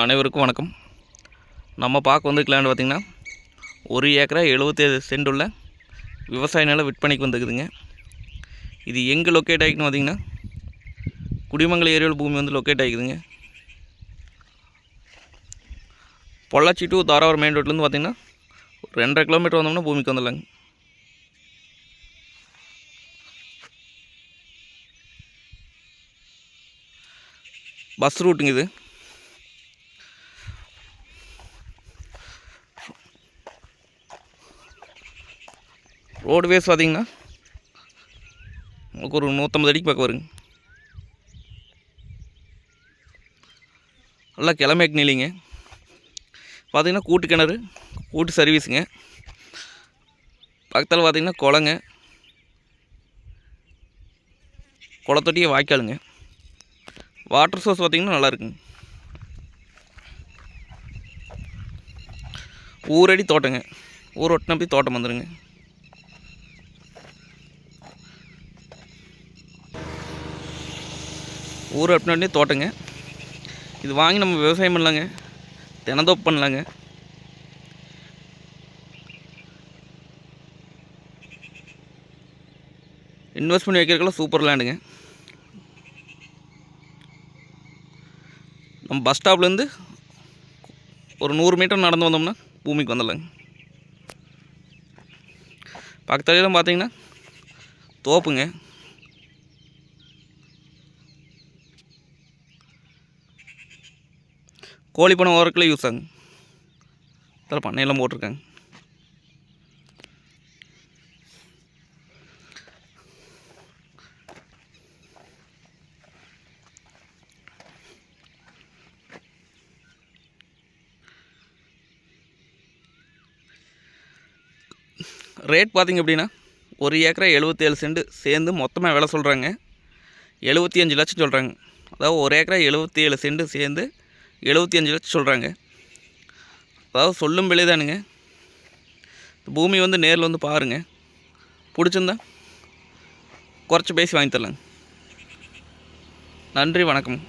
அனைவருக்கும் வணக்கம். நம்ம பார்க்க வந்திருக்கலான்னு பார்த்திங்கன்னா 1 ஏக்கரா 77 சென்ட் உள்ள விவசாய நிலம் விற்பனைக்கு வந்துக்குதுங்க. இது எங்கே லொக்கேட் ஆகிக்குன்னு பார்த்திங்கன்னா குடிமங்கலம் ஏரியாவில் பூமி வந்து லொக்கேட் ஆகிக்குதுங்க. பொள்ளாச்சி டு தாராவரம் மெயின் ரோட்லேருந்து பார்த்திங்கன்னா ஒரு 2.5 கிலோமீட்டர் வந்தோம்னா பூமிக்கு வந்துடலாங்க. பஸ் ரூட்டுங்க இது. ரோடுவேஸ் பார்த்திங்கன்னா உங்களுக்கு ஒரு 150 அடிக்கு பக்கம் வருங்க. நல்லா கிளமேக்கு நிலைங்க. பார்த்திங்கன்னா கூட்டு கிணறு, கூட்டு சர்வீஸுங்க. பக்கத்தில் பார்த்திங்கன்னா குளங்க, குளத்தொட்டியே வாய்க்காலுங்க. வாட்டர் சோர்ஸ் பார்த்திங்கன்னா நல்லா இருக்குங்க. ஊரடி தோட்டங்க, ஊர் ஒட்டின போய் தோட்டம் வந்துடுங்க. ஊர் அப்படின்னே தோட்டங்க. இது வாங்கி நம்ம விவசாயம் பண்ணலாங்க, தினந்தோப்பு பண்ணலாங்க. இன்வெஸ்ட் பண்ணி வைக்கிறதுக்கெல்லாம் சூப்பர் லேண்டுங்க. நம்ம பஸ் ஸ்டாப்லேருந்து ஒரு 100 மீட்டர் நடந்து வந்தோம்னா பூமிக்கு வந்துடலாங்க. பக்கத்துலாம் பார்த்தீங்கன்னா தோப்புங்க. கோழி பண்ணை ஓரக்கில் யூஸ் ஆகுங்க. அதில் பண்ணையெல்லாம் போட்டிருக்காங்க. ரேட் பார்த்திங்க அப்படின்னா 1 ஏக்கரா 77 சென்ட் சேர்ந்து மொத்தமாக விலை சொல்கிறாங்க 75 லட்சம் சொல்கிறாங்க. அதாவது 1 ஏக்கரா 77 சென்ட் சேர்ந்து 75 லட்சம் சொல்கிறாங்க. அதாவது சொல்லும் விலை தானுங்க. பூமி வந்து நேரில் வந்து பாருங்கள், பிடிச்சிருந்தா குறைச்சி பேசி வாங்கி தரலாங்க. நன்றி, வணக்கம்.